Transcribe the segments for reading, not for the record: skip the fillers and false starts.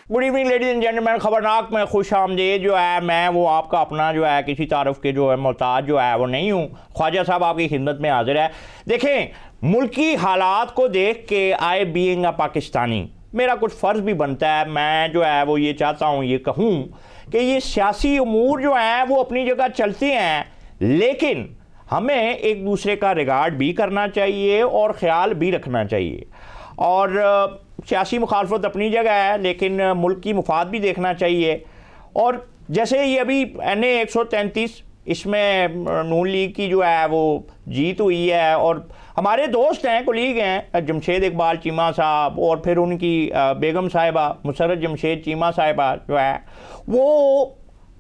Good evening ladies and gentleman, Khabarnaak में खुश आमदीद। जो है मैं वो आपका अपना जो है किसी तारुफ के जो है मोहताज जो है वो नहीं हूँ। ख्वाजा साहब आपकी खिदमत में हाजिर है। देखें, मुल्की हालात को देख के आई बीइंग अ पाकिस्तानी मेरा कुछ फ़र्ज़ भी बनता है, मैं जो है वो ये चाहता हूँ ये कहूँ कि ये सियासी उमूर जो हैं वो अपनी जगह चलते हैं, लेकिन हमें एक दूसरे का रिगार्ड भी करना चाहिए और ख़्याल भी रखना चाहिए। और सियासी मुखालफत अपनी जगह है, लेकिन मुल्क की मुफाद भी देखना चाहिए। और जैसे ये अभी NA 133 इसमें नून लीग की जो है वो जीत हुई है, और हमारे दोस्त हैं, कोलीग हैं, जमशेद इकबाल चीमा साहब और फिर उनकी बेगम साहिबा मुसर्रत जमशेद चीमा साहिबा जो है वो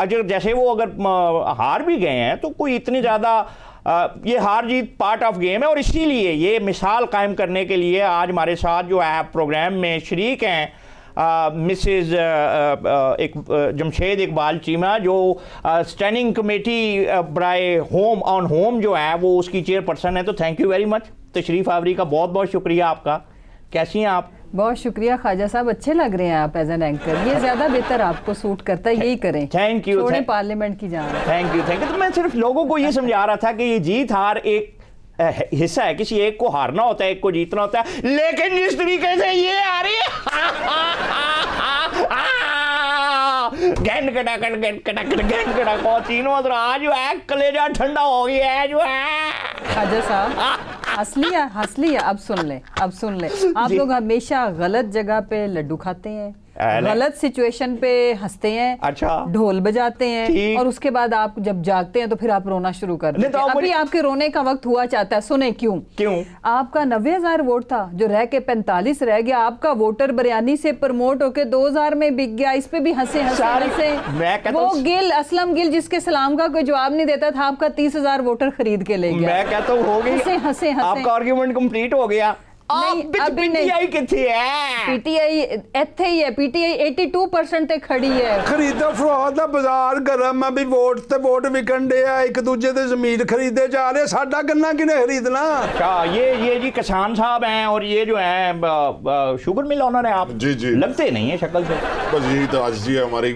जैसे वो अगर हार भी गए हैं तो कोई इतनी ज़्यादा ये हार जीत पार्ट ऑफ गेम है। और इसीलिए ये मिसाल कायम करने के लिए आज हमारे साथ जो है प्रोग्राम में शरीक हैं मिसेस जमशेद इकबाल चीमा, जो स्टैंडिंग कमेटी बराए होम ऑन होम जो है वो उसकी चेयरपर्सन है। तो थैंक यू वेरी मच, तशरीफ़ आवरी का बहुत बहुत शुक्रिया आपका। कैसी हैं आप? बहुत शुक्रिया ख्वाजा साहब, अच्छे लग रहे हैं आप एज एन एंकर। ये ज्यादा बेहतर आपको सूट करता है, यही करें। Thank you. छोड़ें पार्लियामेंट की जान। Thank you. तो मैं सिर्फ लोगों को ये समझा रहा था कि ये जीत हार एक हिस्सा है, किसी एक को हारना होता है, एक को जीतना होता है, लेकिन जिस तरीके से ये आ रही है आज जो है कलेजा ठंडा हो गया है जो है। ख्वाजा साहब हंस लिया, अब सुन ले आप लोग हमेशा गलत जगह पे लड्डू खाते हैं, गलत सिचुएशन पे हंसते हैं, अच्छा ढोल बजाते हैं, और उसके बाद आप जब जागते हैं तो फिर आप रोना शुरू कर देते हैं। अभी आपके रोने का वक्त हुआ चाहता है, सुने क्यों? आपका 90,000 वोट था जो रह के 45 रह गया। आपका वोटर बिरयानी से प्रमोट होके 2000 में बिक गया। इस पे भी हंसे। वो गिल, असलम गिल, जिसके सलाम का कोई जवाब नहीं देता था, आपका 30,000 वोटर खरीद के ले गया। मैं कहता हूँ हो गई, हंसे आपका आर्ग्यूमेंट कंप्लीट हो गया। पीटीआई किथे है? पीटीआई ਇੱਥੇ ਹੀ है। पीटीआई 82% ਤੇ ਖੜੀ है। ਖਰੀਦਾ ਫਰੋਦ ਦਾ ਬਾਜ਼ਾਰ ਗਰਮ ਹੈ ਵੀ ਵੋਟ ਤੇ ਵੋਟ ਵਿਕਣ ਦੇ ਆ, ਇੱਕ ਦੂਜੇ ਦੇ ਜ਼ਮੀਰ ਖਰੀਦੇ ਜਾ ਰਹੇ, ਸਾਡਾ ਗੰਨਾ किने खरीदना? अच्छा, ये जी किसान साहब हैं और ये जो है शुगर मिल ऑनर है आप? जी लगते नहीं है शक्ल से। बस यही तो आज जी हमारी,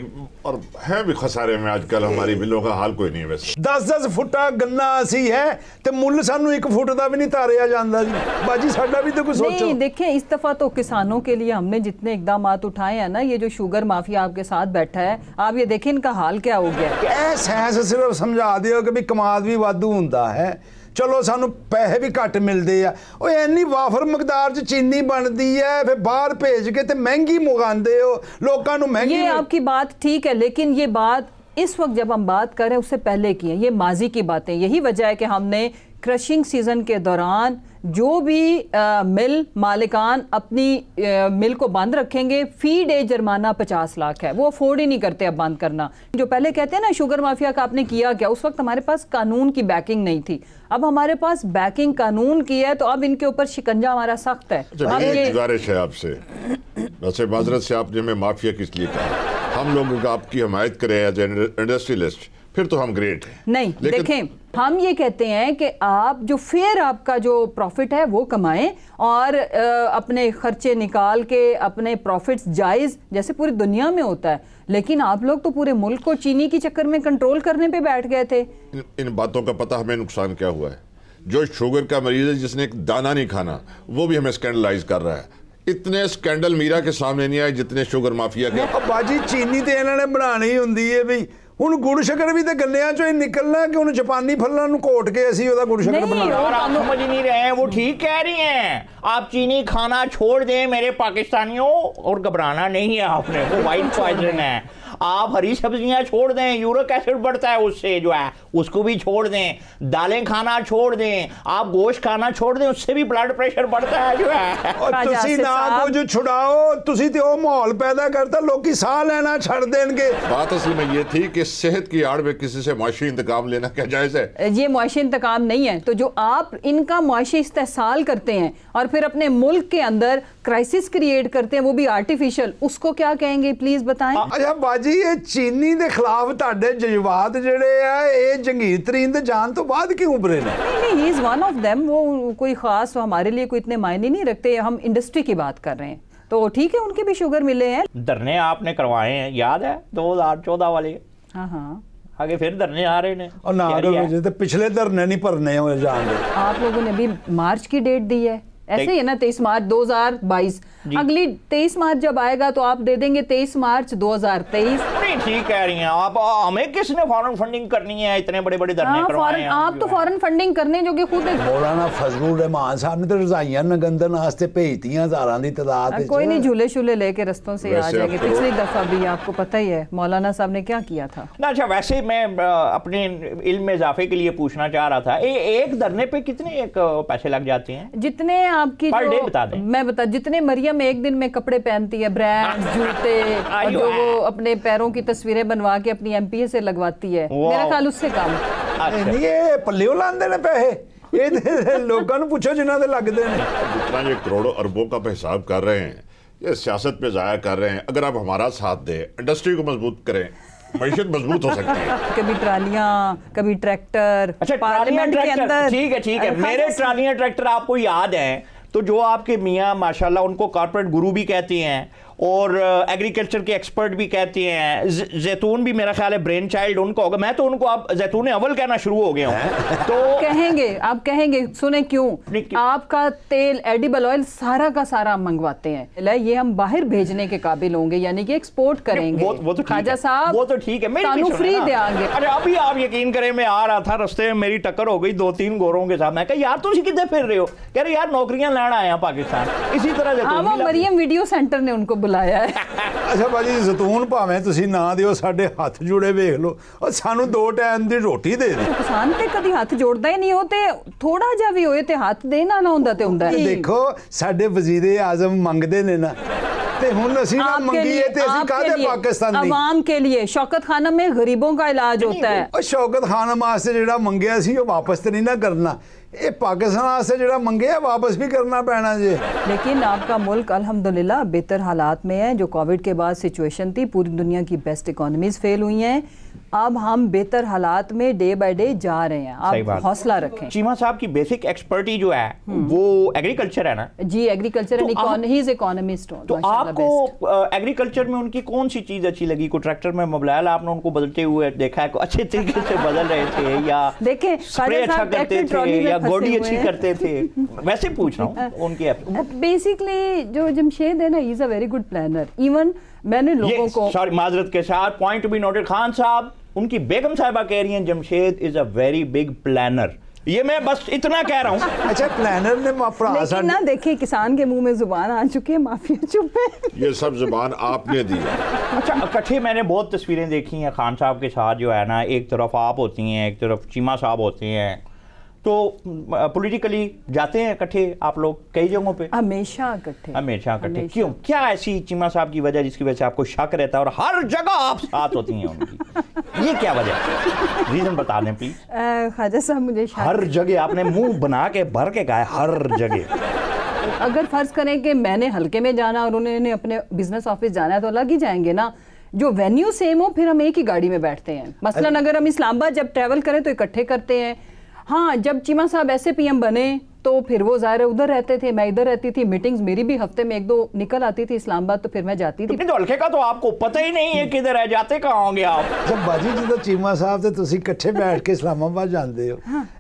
और है भी खसारे में आजकल हमारी मिलों का हाल कोई नहीं है। वैसे 10-10 फुटा गन्ना असी है ते मुੱਲ ਸਾਨੂੰ 1 फुट ਦਾ भी नहीं तारिया ਜਾਂਦਾ जी। बाजी साडा भी तो कुछ सोचो। नहीं, देखें, इस दफा तो किसानों के लिए हमने जितने इकदाम उठाए हैं ना, ये जो शुगर माफिया आपके साथ बैठा है, आप ये देखें इनका हाल क्या हो गया है। साइंस सिर्फ समझा दियो कि भी कमाद भी वाधू ਹੁੰਦਾ है, चलो सानू पैसे भी घट मिलते हैं। ਉਹ ਇੰਨੀ ਵਾਫਰ ਮਕਦਾਰ ਚ चीनी बनती है, फिर बाहर भेज के ते महंगी मंगाते हो लोगों को महंगी। ये आपकी बात ठीक है, लेकिन ये बात इस वक्त जब हम बात कर रहे हैं उससे पहले की है, ये माजी की बातें। यही वजह है कि हमने क्रशिंग सीजन के दौरान जो भी मिल मालिकान अपनी मिल को बंद रखेंगे, फी डे जुर्माना 50 लाख है, वो अफोर्ड ही नहीं करते अब बंद करना। जो पहले कहते हैं ना शुगर माफिया का आपने किया क्या, उस वक्त हमारे पास कानून की बैकिंग नहीं थी। अब हमारे पास बैकिंग कानून की है, तो अब इनके ऊपर शिकंजा हमारा सख्त है। गुजारिश है आपसे, वैसे माजरत से आपने हमें माफिया किस लिए कहा? हम लोग आपकी हमायत करें एज इंडस्ट्रियलिस्ट, फिर तो हम ग्रेट हैं। नहीं, देखें, हम ये कहते हैं कि आप जो फेयर आपका जो प्रॉफिट है वो कमाएं, और अपने खर्चे निकाल के अपने प्रॉफिट्स जायज़ जैसे पूरी दुनिया में होता है। लेकिन आप लोग तो पूरे मुल्क को चीनी की चक्कर में कंट्रोल करने पे बैठ गए थे। इन बातों का पता हमें नुकसान क्या हुआ है? जो शुगर का मरीज है जिसने एक दाना नहीं खाना, वो भी हमें स्कैंडलाइज कर रहा है। इतने स्कैंडल मीरा के सामने नहीं आए जितने शुगर माफिया के। बाजी चीनी तो इन्होंने बनानी होंगी है भी, ਹੁਣ ਗੁੜ ਸ਼ੱਕਰ ਵੀ ਤੇ ਗੰਨਿਆਂ ਚੋਂ ਹੀ ਨਿਕਲਣਾ ਕਿ ਉਹਨੂੰ जापानी फलों ਨੂੰ ਘੋਟ के ਅਸੀਂ ਉਹਦਾ गुड़ शक्कर बनाना। और आप समझ नहीं रहे हैं, वो ठीक कह रही हैं। आप चीनी खाना छोड़ दें मेरे पाकिस्तानियों, और घबराना नहीं है आपने, वो वाइट पॉइजन है। आप हरी सब्जियां छोड़ दें, यूरिक एसिड बढ़ता है उससे जो है, उसको भी छोड़ दें। दालें खाना छोड़ दें, आप गोश्त खाना छोड़ दें, उससे भी ब्लड प्रेशर बढ़ता है जो है। और तुसी ना कुछ छुड़ाओ, तुसी ते वो माहौल पैदा करता, लोग साह लेना छड़ देंगे। बात असल में ये थी कि सेहत की आड़ में किसी से मुआशी इंतकाम लेना क्या जायज़ है? ये मुआशी इंतकाम नहीं है। तो जो आप इनका मुआशी इस्तेसाल करते हैं और फिर अपने मुल्क के अंदर क्राइसिस क्रिएट करते हैं, वो भी आर्टिफिशियल, उसको क्या कहेंगे प्लीज बताएं। अच्छा बाजी, ये चीनी के खिलाफ ਤੁਹਾਡੇ जज्बात ਜਿਹੜੇ ਆ ਇਹ जंगीर तरीन ਦੇ जान तो बाद क्यों उभरे ने? नहीं, he is one of them. वो कोई खास हमारे लिए कोई इतने मायने नहीं रखते। हम इंडस्ट्री की बात कर रहे हैं। तो ठीक है, उनके भी शुगर मिले हैं। धरने आपने करवाए हैं, याद है 2014 वाले? हाँ हाँ, आगे फिर धरने आ रहे हैं और ना तो पिछले धरने नहीं भरने हो जान। आप लोगों ने भी मार्च की डेट दी है, ऐसे ही है ना, 23 मार्च 2022। अगली 23 मार्च जब आएगा तो आप दे देंगे 23 मार्च 2023। नहीं ठीक कह रही हैं आप। हमें किसने फॉरेन फंडिंग करनी है? इतने बड़े बड़े धरने करवाए हैं आप तो फॉरेन फंडिंग करने जो कि खुद मौलाना फजलुर रहमान साहब ने तो रजाइयां नगंदन वास्ते भेजती हैं हजारां दी तादाद। कोई नहीं, झूले शूले लेके रस्तों से आ जाएंगे। पिछली दफा भी आपको पता ही है मौलाना साहब ने क्या किया था ना। अच्छा, वैसे मैं अपने इल्म में इजाफे के लिए पूछना चाह रहा था, एक धरने पे कितने पैसे लग जाते हैं? जितने आपकी पर डे बता दें। मैं बता, जितने मरियम एक दिन में कपड़े पहनती है, ब्रांड जूते, और जो वो अपने पैरों की तस्वीरें बनवा के अपनी एमपीए से लगवाती है, मेरा ख्याल उससे कम। नहीं ये पल्लियों लांदे ने पैसे, ये लोगों को पूछो जिन्हों दे लगदे ने। जितना ये करोड़ों अरबों का हिसाब कर रहे हैं, ये सियासत पे जाया कर रहे हैं। अगर आप हमारा साथ दें, इंडस्ट्री को मजबूत करें, मईशत मजबूत हो सकती है। कभी ट्रालियां, कभी ट्रैक्टर। अच्छा, पार्लियामेंट के अंदर ठीक है। मेरे ट्रालियां ट्रैक्टर आपको याद है तो जो आपके मियाँ माशाल्लाह, उनको कॉर्पोरेट गुरु भी कहते हैं और एग्रीकल्चर के एक्सपर्ट भी कहते हैं। जैतून भी मेरा ख्याल है ब्रेन चाइल्ड उनका होगा। मैं तो उनको आप जैतून अव्वल कहना शुरू हो गया हूँ। तो कहेंगे, आप कहेंगे, सुने क्यों? आपका तेल, एडिबल ऑयल सारा का सारा हम मंगवाते हैं, ये हम बाहर भेजने के काबिल होंगे, यानी कि एक्सपोर्ट करेंगे। वो तो खाजा साहब, वो तो ठीक है, तानू फ्री देंगे। अरे अभी आप यकीन करें, मैं आ रहा था, रास्ते में मेरी टक्कर हो गई 2-3 गोरों के साथ। मैं कहा यार तुम किधर फिर रहे हो? कह रहे यार नौकरियां लेना आया पाकिस्तान। इसी तरह मरियम वीडियो सेंटर ने उनको बुलाया है। अच्छा भाजी, जैतून भावें तुसी ना दियो, साडे हाथ जुड़े वेख लो और सानू 2 टाइम दी रोटी दे दे। किसान ते कदी हाथ जोड़दा ही नहीं होते, थोड़ा जा भी होए ते हाथ देना ना हुंदा ते हुंदा है। देखो साडे वजीरे आजम मंगदे ने ना, ते हुन असी ना मंगीए ते असी कादे पाकिस्तान दी आवाम के लिए। शौकत खानम में गरीबों का इलाज होता है। और शौकत खानम वास्ते जेड़ा मंगया सी, वो वापस ते नहीं ना करना। ये पाकिस्तान वास्ते जेड़ा मंगया वापस भी करना पैना जी। लेकिन आपका मुल्क अल्हम्दुलिल्लाह बेहतर हालात में है। जो कोविड के बाद सिचुएशन थी, पूरी दुनिया की बेस्ट इकोनॉमीज फेल हुई हैं, अब हम बेहतर हालात में डे बाय डे जा रहे हैं। आप हौसला रखें। चीमा साहब की बेसिक एक्सपर्टी जो है वो एग्रीकल्चर है ना जी, agriculture and he is economist. तो आपको एग्रीकल्चर में उनकी कौन सी चीज अच्छी लगी? को ट्रैक्टर में मोबाइल आपने उनको बदलते हुए देखा है? अच्छे तरीके से बदल रहे थे या देखें स्प्रे अच्छा करते थे या गोडी अच्छी करते थे? वैसे पूछ रहा हूँ उनकी। बेसिकली जो जमशेद है ना, he is a very good planner. Even मैंने लोगों को, सॉरी माजरत के साथ, point to be noted, Khan साहब, उनकी बेगम साहिबा कह रही हैं Jamshed is a very big planner. ये मैं बस इतना कह रहा हूँ। अच्छा, प्लानर ने लेकिन ना देखिए, किसान के मुंह में जुबान आ चुकी है, माफिया चुप है। ये सब जुबान आपने दी है। अच्छा, इकट्ठे मैंने बहुत तस्वीरें देखी हैं खान साहब के साथ, जो है ना, एक तरफ आप होती हैं, एक तरफ चीमा साहब होते हैं, तो पॉलिटिकली जाते हैं इकट्ठे आप लोग कई जगहों पे? हमेशा इकट्ठे। क्यों? क्या ऐसी चीमा साहब की वजह जिसकी वजह से आपको शक रहता है और हर जगह आप साथ होती हैं उनकी? ये क्या वजह है? रीजन बता दें प्लीज। ख्वाजा साहब, मुझे हर जगह आपने मुंह बना के भर के कहा, हर जगह। अगर फर्ज करें कि मैंने हल्के में जाना और उन्होंने अपने बिजनेस ऑफिस जाना है तो अलग ही जाएंगे ना। जो वेन्यू सेम हो, फिर हम एक ही गाड़ी में बैठते हैं। मसलन अगर हम इस्लामाबाद जब ट्रैवल करें तो इकट्ठे करते हैं। हाँ, जब चीमा साहब ऐसे पीएम बने तो फिर वो ज़ाहिर है उधर रहते थे, मैं इधर रहती थी। मीटिंग्स मेरी भी हफ्ते में 1-2 निकल आती थी इस्लामाबाद, तो फिर मैं जाती थी। तो हल्के का तो आपको पता ही नहीं है किधर है, जाते कहाँ होंगे आप? जब बाजी जी तो चीमा साहब ते तुसी इकट्ठे बैठ के इस्लामाबाद जाते हो,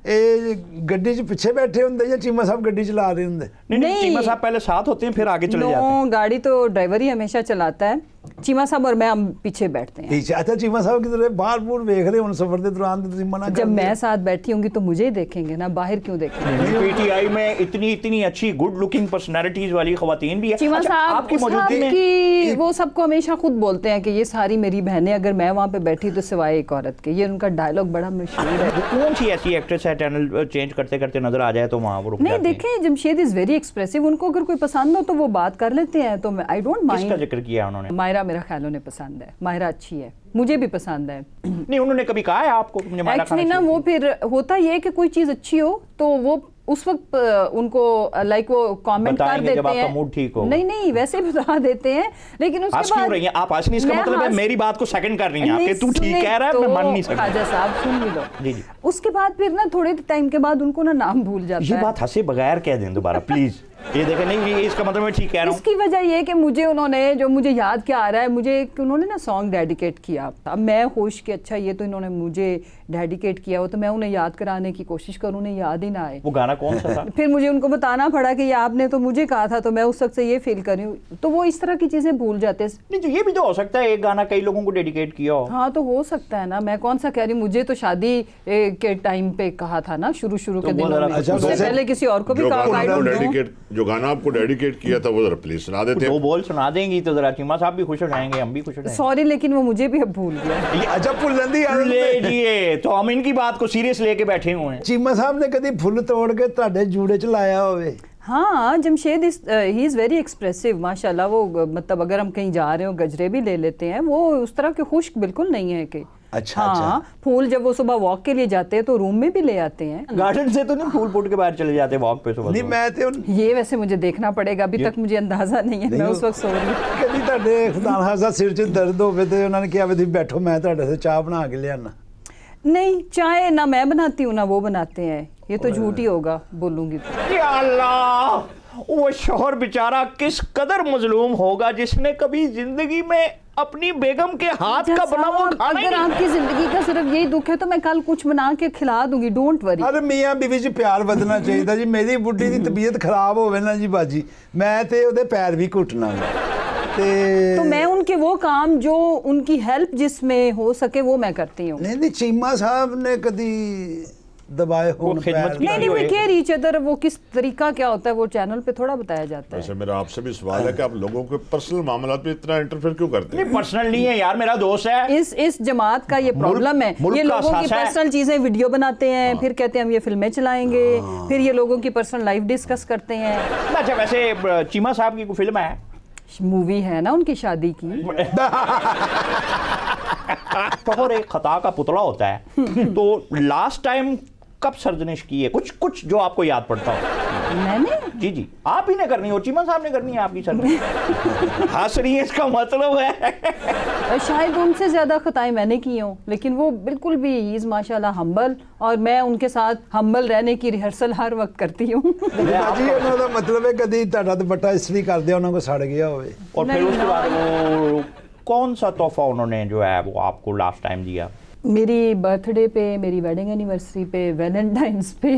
ए गड्डी च पीछे बैठे होंगे या चीमा साहब गड्डी चला रहे होंगे? नहीं, चीमा साहब पहले साथ होते हैं फिर आगे चले जाते हैं। गाड़ी तो ड्राइवर ही हमेशा चलाता है, चीमा साहब और मैं हम पीछे बैठते हैं। पीछे? अच्छा, चीमा साहब की तरह बाहर बूर देख रहे हो सफर के दौरान, तो मना जब मैं साथ बैठी होंगी तो मुझे ही देखेंगे ना, बाहर क्यों देखेंगे? पीटीआई में इतनी अच्छी गुड लुकिंग पर्सनालिटीज वाली खवातीन भी है। चीमा साहब आपकी मौजूदगी में वो सबको हमेशा खुद बोलते हैं कि ये सारी मेरी बहनें, अगर मैं वहाँ पे बैठी तो सिवाय एक औरत के। ये उनका डायलॉग बड़ा मशहूर है। कौन सी ऐसी एक्ट्रेस है चैनल चेंज करते करते नजर आ जाए तो वहाँ वो रुक नहीं, देखें जमशेद इज वेरी एक्सप्रेसिव। उनको अगर कोई पसंद हो तो वो बात कर लेते हैं, तो आई डोंट माइंड। किसका जिक्र किया उन्होंने? मायरा मेरा ख्याल उन्हें पसंद है। मायरा अच्छी है, मुझे भी पसंद है। नहीं, उन्होंने कभी कहा है आपको? एक्चुअली ना वो फिर होता ये है कि कोई चीज अच्छी हो तो वो उस वक्त उनको लाइक वो कमेंट कर देते जब आपका हैं। मूड ठीक हो। नहीं वैसे बता देते हैं, लेकिन उसके बाद क्यों रही हैं आप? हंसनी इसका मतलब है मेरी बात को सेकंड कर रही हैं आप कि तू ठीक कह रहा है, मैं मान नहीं सकता। खाजा साहब सुन भी लो। जी जी। उसके बाद फिर ना थोड़े टाइम के बाद उनको ना नाम भूल जाता है। ये बात हंसे बगैर कह दें दोबारा प्लीज। ये देखें, नहीं इसका मतलब मैं ठीक कह रहा हूँ। इसकी वजह ये कि मुझे उन्होंने, जो मुझे याद क्या आ रहा है, मुझे उन्होंने ना सॉन्ग डेडिकेट किया। अब मैं होश कि अच्छा ये तो इन्होंने मुझे डेडिकेट किया हो, तो मैं उन्हें याद कराने की कोशिश करूँ, उन्हें याद ही ना आए। वो गाना कौन सा था? फिर मुझे उनको बताना पड़ा कि ये आपने तो मुझे कहा था, तो मैं उस वक्त से ये फील कर रही हूँ। तो वो इस तरह की चीज़ें भूल जाते हैं। नहीं, तो ये भी तो हो सकता है एक गाना कई लोगों को डेडिकेट किया हो। हाँ, तो हो सकता है ना। मैं कौन सा कह रही हूँ, मुझे तो शादी के टाइम पे कहा था ना, शुरू के दिनों में। अच्छा, उससे पहले किसी और को भी कहा। जो गाना आपको डेडिकेट किया था वो जरा प्लीज सुना देते। दो बोल सुना देंगी तो जरा चीमा साहब भी खुश हो जाएंगे, हम भी खुश हो जाएंगे। सॉरी, लेकिन वो मुझे भी अब भूल गया। अच्छा, फुल्लंदी ले जी, तो हम इनकी बात को सीरियस लेके बैठे हुए हैं। चीमा साहब ने कभी फुੱਲ ਤੋੜ ਕੇ ਤੁਹਾਡੇ ਜੂੜੇ ਚ ਲਾਇਆ ਹੋਵੇ? हाँ, Jamshed he is very expressive माशाल्लाह। वो मतलब अगर हम कहीं जा रहे हो गजरे भी ले लेते हैं। वो उस तरह के खुश्क बिल्कुल नहीं है कि अच्छा, हाँ, फूल जब वो सुबह वॉक के लिए जाते हैं तो रूम में भी ले आते हैं। गार्डन से तो नहीं फूल फूट के बाहर चले जाते वॉक पे सुबह? नहीं, मैं तो ये वैसे मुझे देखना पड़ेगा, अभी तक मुझे अंदाजा नहीं है। मैं उस वक्त सो रही हूँ। कभी ਤੁਹਾਡੇ ਖੁਦਾ ਖਾਸਾ ਸਿਰ 'ਚ ਦਰਦ ਹੋਵੇ ਤੇ ਉਹਨਾਂ ਨੇ ਕਿਹਾ ਵੀ ਤੁਸੀਂ ਬੈਠੋ, ਮੈਂ ਤੁਹਾਡੇ ਸੇ ਚਾਹ ਬਣਾ ਕੇ ਲਿਆਣਾ। नहीं, चाय ना मैं बनाती हूँ ना वो बनाते हैं। ये तो झूठ ही होगा बोलूंगी तो। या अल्लाह, वो शोहर बेचारा किस कदर मजलूम होगा जिसने कभी जिंदगी में अपनी बेगम के हाथ का बना हुआ खाना ही अगर नहीं। आपकी जिंदगी का सिर्फ यही दुख है तो मैं कल कुछ बना के खिला दूंगी, डोंट वरी। अरे मियाँ बीवी 'ਚ ਪਿਆਰ ਵਧਣਾ ਚਾਹੀਦਾ ਜੀ। ਮੇਰੀ ਬੁੱਢੀ ਦੀ ਤਬੀਅਤ ਖਰਾਬ ਹੋਵੇ ਨਾ ਜੀ ਬਾਜੀ, ਮੈਂ ਤੇ ਉਹਦੇ ਪੈਰ ਵੀ ਘੁੱਟਣਾ। तो मैं उनके वो काम जो उनकी हेल्प जिसमें हो सके वो मैं करती हूँ। नहीं, चीमा साहब ने कभी दबाए हो नहीं, वी केयर ईच अदर। वो किस तरीका क्या होता है वो चैनल पे थोड़ा बताया जाता है। वैसे मेरा आपसे भी सवाल है कि आप लोगों के पर्सनल मामलात में इतना इंटरफेयर क्यों करते हैं? नहीं, पर्सनल नहीं है यार, मेरा दोस्त है। इस जमात का ये प्रॉब्लम है। ये लोगों की पर्सनल चीजें वीडियो बनाते हैं, फिर कहते हैं हम ये फिल्में चलाएंगे, फिर ये लोगों की पर्सनल लाइफ डिस्कस करते हैं। अच्छा, वैसे चीमा साहब की कोई फिल्म है? मूवी है ना उनकी शादी की। शोहर एक खता का पुतला होता है। तो लास्ट टाइम कब सर्जनिश की है? कुछ जो आपको याद पड़ता हो। मैंने? जी, आप ही ने करनी हो, चीमा साहब ने करनी है आपकी सर्जनिश। हंस रही है, इसका मतलब है शायद उनसे ज्यादा खताएं मैंने की हूँ, लेकिन वो बिल्कुल भी इज माशाल्लाह हम्बल, और मैं उनके साथ हम्बल रहने की रिहर्सल हर वक्त करती हूँ। जी, उन्होंने मतलब है कभी ਤੁਹਾਡਾ ਦੁਪੱਟਾ ਇਸਤਰੀ ਕਰਦੇ ਉਹਨਾਂ ਕੋ ਸੜ ਗਿਆ ਹੋਵੇ। और फिर उसके बाद वो कौन सा तोहफा उन्होंने जो है वो आपको लास्ट टाइम दिया? मेरी बर्थडे पे, मेरी वेडिंग एनिवर्सरी पे, वैलेंटाइंस पे,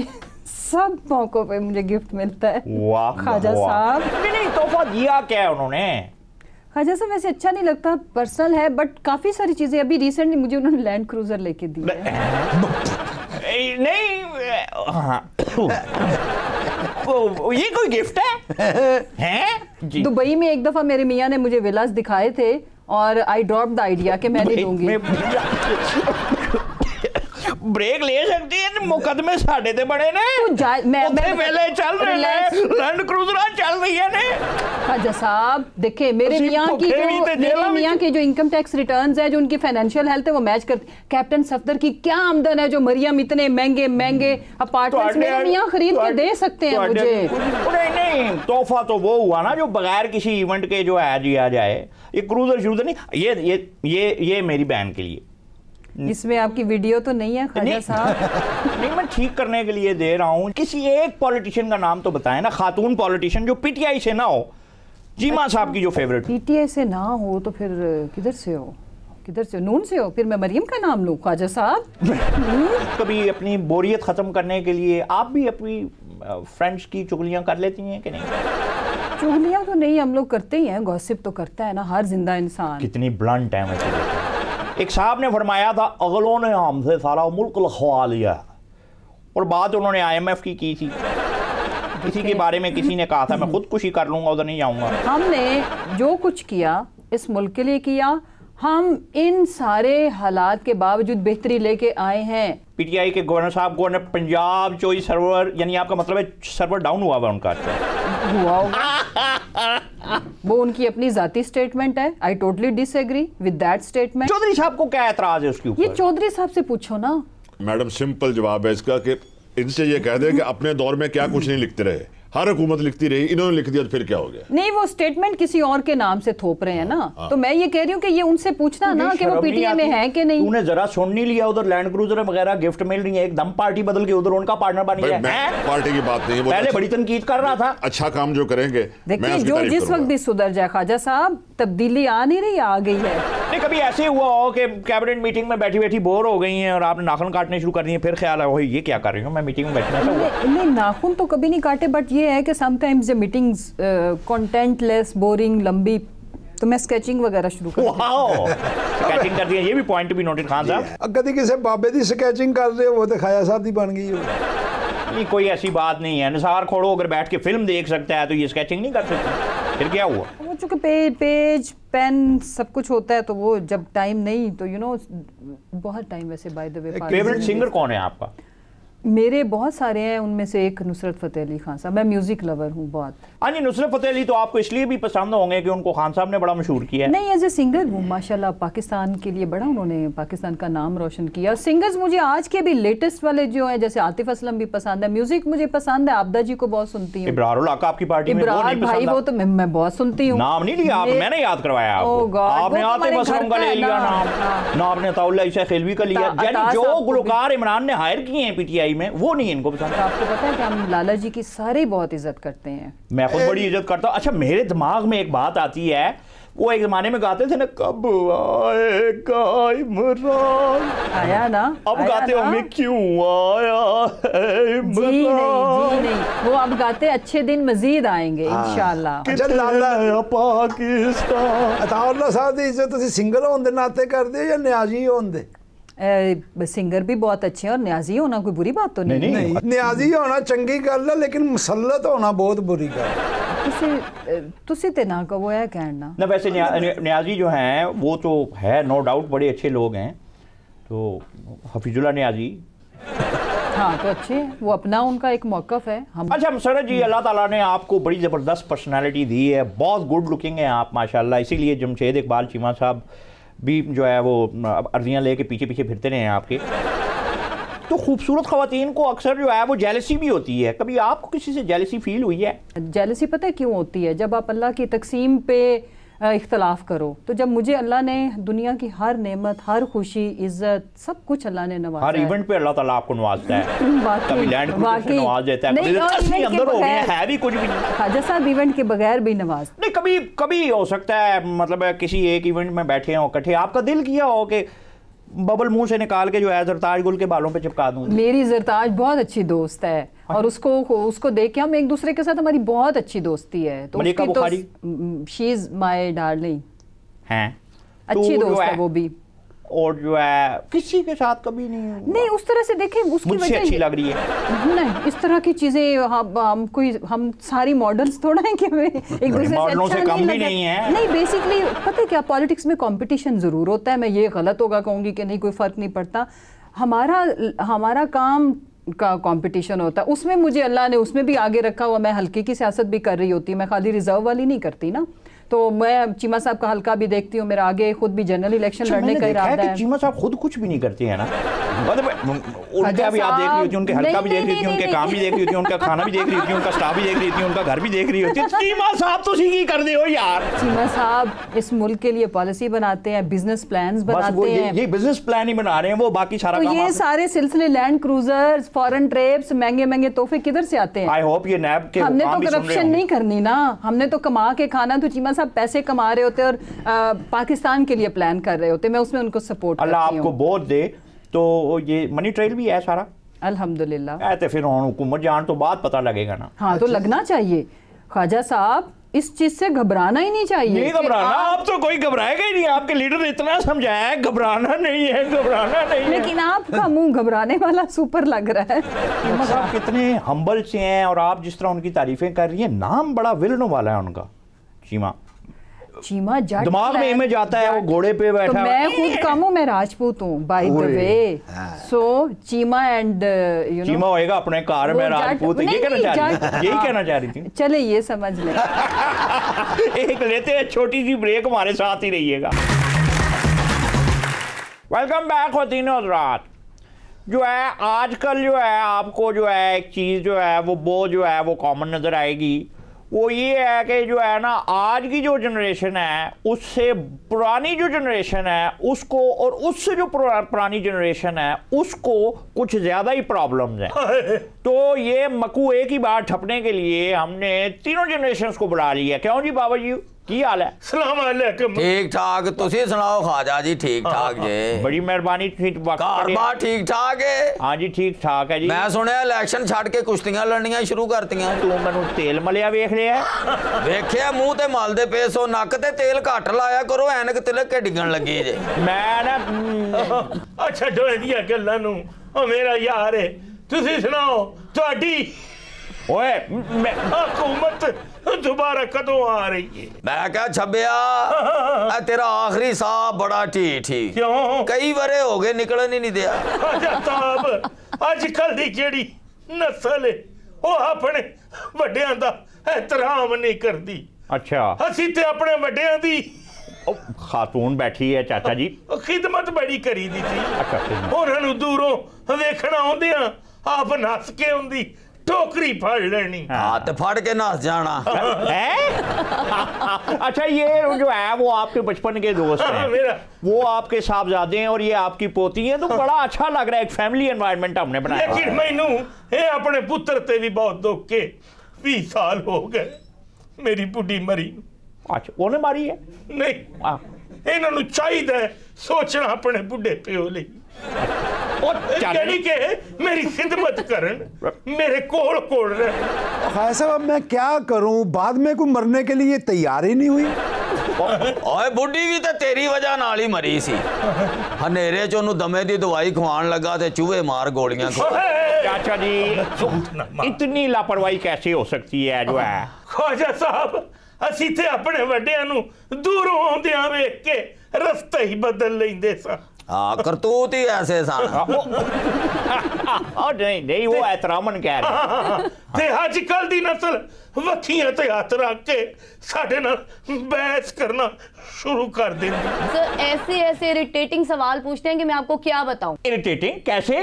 सब मौकों पे मुझे गिफ्ट मिलता है। वाह ख्वाजा साहब। नहीं, तोहफा दिया क्या है उन्होंने? ख्वाजा साहब वैसे अच्छा नहीं लगता, पर्सनल है, बट काफी सारी चीजें। अभी रिसेंटली मुझे उन्होंने लैंड क्रूजर लेके दी नहीं, ये कोई गिफ्ट है? जी। दुबई में एक दफा मेरे मियाँ ने मुझे विलास दिखाए थे और आई ड्रॉप द आइडिया कि मैं नहीं दूंगी। ब्रेक ले सकती है, मुकदमे साढ़े ते बड़े ने। मैं वेले चल रहे हैं, लैंड क्रूजर चल रही है ने। ख्वाजा साहब देखे, मेरे मियाँ की जो इनकम टैक्स रिटर्न्स है, जो उनकी फाइनेंशियल हेल्थ है, वो मैच करती। कैप्टन सफदर की क्या आमदन है जो मरियम इतने महंगे अपार्टमेंट्स मेरे मियाँ खरीद के दे सकते हैं मुझे। नहीं, तोहफा तो वो हुआ ना जो बगैर किसी इवेंट के जो है दिया जाए। ये क्रूजर शूजर नहीं, ये मेरी बहन के लिए। इसमें आपकी वीडियो तो नहीं है ख्वाजा साहब? नहीं, मैं ठीक करने के लिए दे रहा हूँ। किसी एक पॉलिटिशियन का नाम तो बताएं ना, खातून पॉलिटिशियन जो पीटीआई से ना हो। चीमा साहब की जो फेवरेट। पीटीआई से ना हो तो फिर किधर से हो? नून से हो? फिर मैं मरियम का नाम लूँ ख्वाजा साहब? कभी अपनी बोरियत खत्म करने के लिए आप भी अपनी फ्रेंड्स की चुगलियाँ कर लेती हैं कि नहीं? चुगलियाँ तो नहीं, हम लोग करते ही हैं, गॉसिप तो करता है ना हर जिंदा इंसान। कितनी ब्लंट है वैसे। एक साहब ने फरमाया था, अगलों ने हमसे सारा मुल्क लखवा लिया, और बात उन्होंने IMF की थी। किसी के बारे में किसी ने कहा था मैं खुदकुशी कर लूंगा, उधर नहीं जाऊंगा। हमने जो कुछ किया इस मुल्क के लिए किया। हम इन सारे हालात के बावजूद बेहतरी लेके आए हैं। पीटीआई के गवर्नर साहब को पंजाब चोई सर्वर, यानी आपका मतलब है सर्वर डाउन हुआ उनका? हुआ वो उनकी अपनी जाती स्टेटमेंट है। I totally disagree with that statement. Chaudhary साहब को क्या एतराज है उसके ऊपर? ये चौधरी साहब से पूछो ना। मैडम, सिंपल जवाब है इसका कि इनसे ये कह दे कि अपने दौर में क्या कुछ नहीं लिखते रहे, हर हुकूमत लिखती रही, इन्होंने लिख दिया तो फिर क्या हो गया? नहीं, वो स्टेटमेंट किसी और के नाम से थोप रहे हैं ना। तो मैं ये कह रही हूँ कि ये उनसे पूछना ना कि वो पीटीआई में है कि नहीं। तूने जरा सुन नहीं लिया, उधर लैंड क्रूजर वगैरह गिफ्ट मिल रही है, एकदम पार्टी बदल के उधर उनका पार्टनर बन गया है। पार्टी की बात नहीं, पहले बड़ी तनकीद कर रहा था। अच्छा काम जो करेंगे, देखिए जो जिस वक्त भी सुधर जाए ख्वाजा साहब, तब्दीली आ नहीं रही, आ गई है। नहीं कभी ऐसे हुआ हो कि कैबिनेट मीटिंग में बैठी बैठी बोर हो गई हैं और आपने नाखून काटने शुरू कर दिए, फिर ख्याल है ये क्या कर रही हूँ मैं मीटिंग में बैठना? नहीं, नाखून तो कभी नहीं काटे, बट ये है कि समटाइम्स जब मीटिंग्स कंटेंट लेस, बोरिंग, लंबी, तो मैं स्केचिंग वगैरह शुरू कर स्केचिंग कर दिया। ये भी पॉइंट भी नोटेड खान साहब। कभी किसी बाबे की स्केचिंग कर रहे हो, वो तो खाया साहब की बन गई हो। नहीं कोई ऐसी बात नहीं है, निसार खोड़ो अगर बैठ के फिल्म देख सकता है तो ये स्केचिंग नहीं कर सकता, फिर क्या हुआ? वो चूंकि पेज पेन सब कुछ होता है, तो वो जब टाइम नहीं तो बहुत टाइम वैसे by the way. Favourite singer कौन है आपका? मेरे बहुत सारे हैं, उनमें से एक नुसरत फ़तेह अली खान साहब। मैं म्यूजिक लवर हूँ बहुत। हाँ जी, नुसरत फ़तेह अली तो आपको इसलिए भी पसंद होंगे कि उनको खान साहब ने बड़ा मशहूर किया है। नहीं, एज ए सिंगर हूँ माशाल्लाह, पाकिस्तान के लिए बड़ा उन्होंने पाकिस्तान का नाम रोशन किया। सिंगर्स मुझे आज के भी लेटेस्ट वाले जो हैं, जैसे आतिफ असलम भी पसंद है, म्यूजिक मुझे पसंद है, आबदा जी को बहुत सुनती हूँ। इब्रारुल हक आपकी पार्टी में? इब्रार भाई वो तो मैं बहुत सुनती हूँ। नाम नहीं लिया आप, मैंने याद करवाया आपको। आपने आतिफ असलम का ले लिया नाम, ना आपने अताउल्लाह ईसा खिलवी का लिया। यानी जो गुलकार इमरान ने हायर किए हैं पीटीआई में, वो नहीं इनको पसंद। आपको पता है कि हम लाला जी की सारे बहुत इज्जत करते हैं। मैं खुद बड़ी इज्जत करता हूँ। अच्छा, मेरे दिमाग में एक बात आती है, वो एक जमाने में गाते थे ना, कब आएगा इमरान, आया ना, अब गाते होंगे क्यों आया है इमरान। जी नहीं, वो अब गाते अच्छे दिन मजीद आएंगे इंशाल्लाह। अच्छा लाला पाकिस्तान, अताउल्लाह साहब की इज्जत तुसी सिंगर होने दे नाते करदे हो या न्याजी होने दे? सिंगर भी बहुत अच्छे हैं और न्याजी होना कोई बुरी बात तो नहीं। नहीं, न्याजी होना चंगी गल है, लेकिन मुसल्लत होना बहुत बुरी गल है। तुसी ते ना कहो है कहना ना। वैसे न्याजी जो हैं वो तो है नो डाउट बड़े अच्छे लोग हैं, तो हफीजुल्लाह न्याजी हाँ तो अच्छे हैं, वो अपना उनका एक मौक़िफ़ है। हम अच्छा मसरत जी, अल्लाह ताला ने आपको बड़ी ज़बरदस्त पर्सनालिटी दी है, बहुत गुड लुकिंग है आप माशाल्लाह, इसीलिए जमशेद इकबाल चीमा साहब भी जो है वो अर्जियाँ लेके पीछे पीछे फिरते रहे हैं आपके। तो खूबसूरत ख़वातीन को अक्सर जो है वो जेलसी भी होती है, कभी आपको किसी से जेलसी फील हुई है? जेलसी पता है क्यों होती है? जब आप अल्लाह की तकसीम पे इख्तलाफ करो, तो जब मुझे अल्लाह ने दुनिया की हर नेमत, हर खुशी, इज्जत, सब कुछ अल्लाह ने नवाजा हर है। इवेंट पे अल्लाह ताला आपको नवाजता है, कभी लैंड क्रूजर से नवाज देता है, कभी तस्वीर अंदर हो गई है भी कुछ भी नहीं। ख्वाजा साहब इवेंट के बगैर भी नवाज नहीं, कभी कभी हो सकता है मतलब किसी एक इवेंट में बैठे हो इकट्ठे, आपका दिल किया हो कि बबल मुंह से निकाल के जो है जरताज गुल के बालों पे चिपका दूं। मेरी जरताज बहुत अच्छी दोस्त है और उसको देख के हम एक दूसरे के साथ, हमारी बहुत अच्छी दोस्ती है। तो Malika Bukhari she is my darling हैं, अच्छी दोस्त है वो भी। और जो है किसी के साथ कभी नहीं उस तरह से देखें, उसकी वजह अच्छी लग रही है नहीं, इस तरह की चीजें हम सारी मॉडल्स थोड़ा हैं कि हमें एक दूसरे से अच्छा कम भी नहीं है। नहीं, बेसिकली पता है क्या, पॉलिटिक्स में कंपटीशन जरूर होता है, मैं ये गलत होगा कहूंगी कि नहीं, कोई फर्क नहीं पड़ता। हमारा काम का कंपटीशन होता है, उसमें मुझे अल्लाह ने उसमें भी आगे रखा हुआ। मैं हल्के की सियासत भी कर रही होती, मैं खाली रिजर्व वाली नहीं करती ना। तो मैं चीमा साहब का हल्का भी देखती हूँ, मेरा आगे खुद भी जनरल इलेक्शन लड़ने का इरादा है। चीमा साहब खुद कुछ भी नहीं करते हैं ना, मतलब उनका भी आप देख रही होती, उनके हल्का भी देख रही थी, उनके काम भी देख रही थी, उनका खाना भी देख रही थी, उनका स्टाफ भी देख रही थी, उनका घर भी देख रही होती। चीमा साहब तो ही कर दे हो यार। चीमा साहब इस मुल्क के लिए पॉलिसी बनाते हैं, बिजनेस प्लान्स बनाते हैं। ये बिजनेस प्लान ही बना रहे हैं, वो बाकी सारा काम। ये सारे सिलसिले, लैंड क्रूजर्स, फॉरेन ट्रिप्स, महंगे महंगे तोहफे किधर से आते हैं? आई होप ये नैब के हमने तो करप्शन नहीं करनी ना, हमने तो कमा के खाना। तो चीमा साहब पैसे कमा होते और पाकिस्तान के लिए प्लान कर रहे होते, मैं उसमें उनको सपोर्ट करती हूं। अल्लाह आपको बहुत दे। तो ये मनी ट्रेल भी है सारा अल्हम्दुलिल्लाह। तो फिर हुकूमत जान तो बाद पता लगेगा ना। हाँ तो लगना चाहिए ख्वाजा साहब, इस चीज से घबराना ही नहीं चाहिए। नहीं घबराना, आप तो कोई घबराएगा ही नहीं, आपके लीडर ने इतना समझाया है घबराना नहीं है, घबराना नहीं है। लेकिन आपका मुंह घबराने वाला सुपर लग रहा है। आप कितने हम्बल से हैं और आप जिस तरह उनकी तारीफें कर रही हैं, नाम बड़ा विलन वाला है उनका, चीमा जट। दिमाग में इमेज आता है वो घोड़े पे बैठा। तो मैं खुद कम हूँ, मैं राजपूत हूँ by the way, so Cheema and Cheema होएगा अपने कार में राजपूत। ये कहना चाह रही, यही कहना चाह रही थी। चले ये समझ लें। एक लेते हैं छोटी सी ब्रेक, हमारे साथ ही रहिएगा। वेलकम बैक ख़वातीन और हज़रात। जो है आजकल जो है आपको जो है एक चीज़ जो है वो कॉमन नज़र आएगी, वो ये है कि जो है ना आज की जो जनरेशन है उससे पुरानी जो जनरेशन है उसको, और उससे जो पुरानी जनरेशन है उसको कुछ ज़्यादा ही प्रॉब्लम्स हैं। तो ये मकू एक ही बार ठपने के लिए हमने तीनों जनरेशन को बुला लिया। क्यों जी बाबा जी, की हाल है? सलाम अलैकुम। ठीक ठाक, तुसी सुनाओ ख्वाजा जी? ठीक ठाक जी, बड़ी मेहरबानी। कार ठीक ठाक है? हाँ जी ठीक ठाक है जी। मैं सुनिया इलेक्शन छड़ के कुश्तियां लड़नियां शुरू करतियां। तू मैनू तेल मलिया वेख लिया? वेखिया मूंह ते मलदे पे सो, नक ते तेल घट लाया करो, ऐनक तिलक के डिगन लगी जे। मैं ना अच्छा डोए दियां गल्लां नू ओ मेरा यार है, तुसी सुनाओ तुहाडी ओए हुकूमत दोबारा कदों आ रही है? मैं क्या छबिया तेरा आखिरी साह बड़ा ढीठ ही। क्यों? कई वरे हो गए निकलन ही नहीं दिया। साहब अजकल दी जेड़ी नस्ल है वो अपने वड्डियां दा एहतराम नहीं करदी। अच्छा, असी ते अपने वड्डियां दी खातून बैठी है चाचा जी, खिदमत बड़ी करी दी थी। अच्छा, उन्होंने दूरों वेखना आउंदियां आप नस के उंदी टोकरी फड़ लेनी। हाँ तो फड़ के नस जाना है? अच्छा, ये जो है वो आपके बचपन के दोस्त हैं, वो आपके साहबजादे हैं और ये आपकी पोती है, तो बड़ा अच्छा लग रहा है, एक फैमिली एनवायरनमेंट हमने बनाया। लेकिन मैनू ये अपने पुत्र ते भी बहुत दुख के 20 साल हो गए मेरी बुढ़ी मरी। अच्छा, उन्हें मारी है? नहीं, इन्होंने चाहिए सोचना अपने बुढ़े प्यो लिए, यानी कि मेरी खिदमत करन, मेरे कोल कोल रहे। खाया साहब अब मैं क्या करूं, बाद में कोई मरने के लिए तैयार ही नहीं हुई। ओए बुढ़ी भी तो तेरी वजह नाल ही मरी सी। हनेरे च ओनू दमे दी दवाई खवान लगा ते चूहे मार गोलियां खा। चाचा जी इतनी लापरवाही कैसे हो सकती है? जो है ख्वाजा साहब असी ते अपने वड्डियां नू दूरों आउंदियां वेख के रस्ता ही बदल लेंदे सा। हाँ करतूत ही ऐसे सन। नहीं वो एहतरामन कह रहे ते अजकल दी नस्ल वखियां ते हथ रख के साडे नाल बहस करना शुरू कर देंदी। सर ऐसे इरिटेटिंग सवाल पूछते हैं कि मैं आपको क्या बताऊं। इरिटेटिंग कैसे?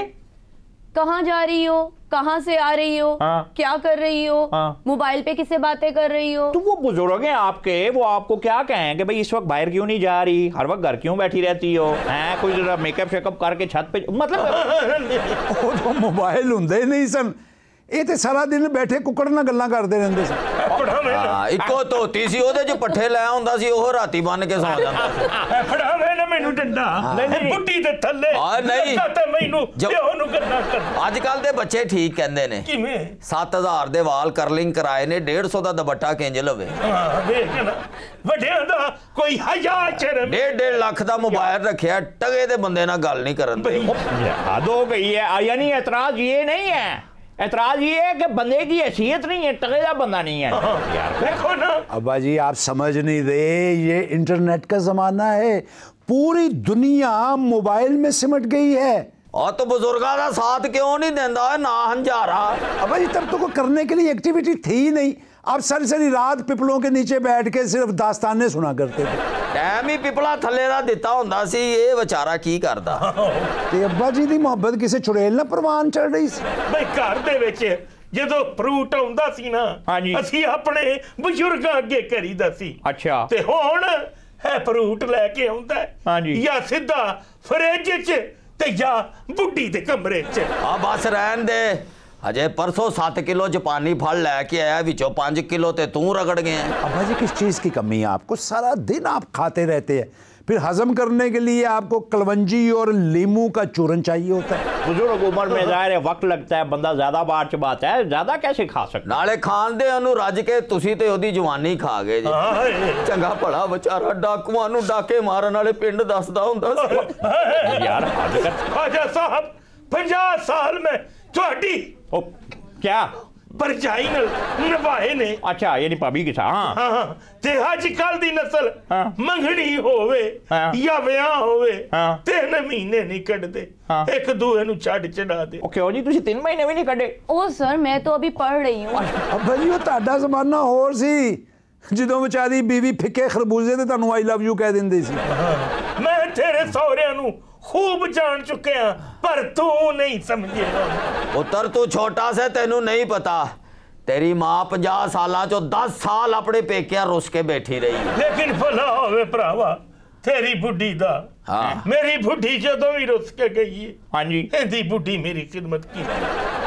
कहाँ जा रही हो, कहाँ से आ रही हो, हाँ। क्या कर रही हो, हाँ। मोबाइल पे किससे बातें कर रही हो? तो वो बुजुर्ग हैं आपके, वो आपको क्या कहें कि भाई इस वक्त बाहर क्यों नहीं जा रही, हर वक्त घर क्यों बैठी रहती हो, हैं कोई जरा मेकअप शेकअप करके छत पे, मतलब ਉਹ ਤਾਂ ਮੋਬਾਈਲ ਹੁੰਦੇ ਨਹੀਂ ਸਨ, ਇਹ ਤੇ ਸਾਰਾ ਦਿਨ ਬੈਠੇ ਕੁੱਕੜ ਨਾਲ ਗੱਲਾਂ ਕਰਦੇ ਰਹਿੰਦੇ ਸੀ। हाँ, इको धोती सी ओदे च पट्ठे लै आउंदा सी, ओह राती बन के सौ जांदा सी। फड़ावे ना मैनू डंडा, नहीं। बुड्ढी दे थल्ले नहीं ते मैनू पिओ नू गल्लां कर। अजकल दे बच्चे ठीक कहंदे ने, किवें 7000 दे वाल करलिंग कराए ने, 150 दा दुपट्टा किंज लवे। हां देख ना वड्डियां दा कोई हया शर्म। 1.5 लाख दा मोबाइल रखिया, टगे दे बंदे नाल गल नहीं करन दे। हद हो गई है। यानी एतराज ये नहीं है, एतराज ये है कि बंदे की हैसियत नहीं है, टकेदा बंदा नहीं है। यार देखो ना अब्बा जी आप समझ नहीं रहे, ये इंटरनेट का जमाना है, पूरी दुनिया मोबाइल में सिमट गई है। और तो बुजुर्गा दा साथ क्यों नहीं देंदा ना हंजारा? अब्बा जी तब तो कोई करने के लिए एक्टिविटी थी ही नहीं, आप सारी सारी रात पिपलों के नीचे बैठ के सिर्फ दास्ताने सुना करते थे। टाइम ही पिपला थल्ले दा दिता हुंदा सी, ये बेचारा की करदा? ते अब्बा जी दी मोहब्बत किसे चुड़ैल ना परवान चढ़ रही सी। ਬਈ ਘਰ ਦੇ ਵਿੱਚ ਜਦੋਂ ਫਰੂਟ ਆਉਂਦਾ ਸੀ ਨਾ, ਹਾਂਜੀ। ਅਸੀਂ ਆਪਣੇ ਬਜ਼ੁਰਗਾਂ ਅੱਗੇ ਕਰੀਦਾ ਸੀ। अच्छा ਤੇ ਹੁਣ ਹੈ ਫਰੂਟ ਲੈ ਕੇ ਆਉਂਦਾ ਹਾਂਜੀ। ਜਾਂ ਸਿੱਧਾ ਫਰਿੱਜ 'ਚ ਤੇ ਜਾਂ ਬੁੱਢੀ ਦੇ ਕਮਰੇ 'ਚ। आ बस रहन दे, अजय परसों 7 किलो च पानी फल लैके आया, विचों 5 किलो ते तू रगड़ गए। अब्बा जी किस चीज़ की कमी है आपको? सारा दिन आप खाते रहते हैं, फिर हजम करने के लिए आपको कलवंजी और लीमू का चूरन चाहिए होता है। बुजुर्ग उम्र में ज़ाहिर है वक्त लगता है, बंदा ज़्यादा बार चबाता है, ज़्यादा कैसे खा सकता नाले खान दे अनु रज के तुसी ते ओदी जवानी खा गए जी। ਹਾਏ चंगा भला बेचारा डाकुआं नू डाके मारन वाले पिंड दसदा हुंदा सी। है यार। हद कर। ख्वाजा साहब 50 साल में ਤੁਹਾਡੀ ओ, क्या? परजाई नाल निभाए ने। अच्छा यानी भाभी के साथ। हाँ हाँ ते अजकल दी नस्ल हाँ। मंगनी होवे हाँ। या विआह होवे हाँ। 3 महीने नहीं कटदे, हाँ। एक दूए नू छड़ चढ़ा दे। ओके हो जी, तुसी 3 महीने भी नहीं कटे? ओ सर मैं तो अभी पढ़ रही हूँ। अब्बा जी वो ਤੁਹਾਡਾ ਜ਼ਮਾਨਾ ਹੋਰ ਸੀ, ਜਦੋਂ ਵਿਚਾਰੀ ਬੀਵੀ ਫਿੱਕੇ ਖਰਬੂਜ਼ੇ ਤੇ ਤੁਹਾਨੂੰ ਆਈ ਲਵ ਯੂ ਕਹਿ ਦਿੰਦੀ ਸੀ। मैं तेरे सौरिया नू खूब जान चुके हैं, पर तू नहीं समझेगा। पुत्र तू छोटा से तेनू नहीं पता, तेरी मां 50 साल चो 10 साल अपने पेकिया रुस के बैठी रही। लेकिन भला होवे भरावा तेरी बुढ़ी दा। हाँ। मेरी बुढ़ी जदों भी रुस के गई है, हाँ जी, एदी बुढ़ी मेरी खिदमत की।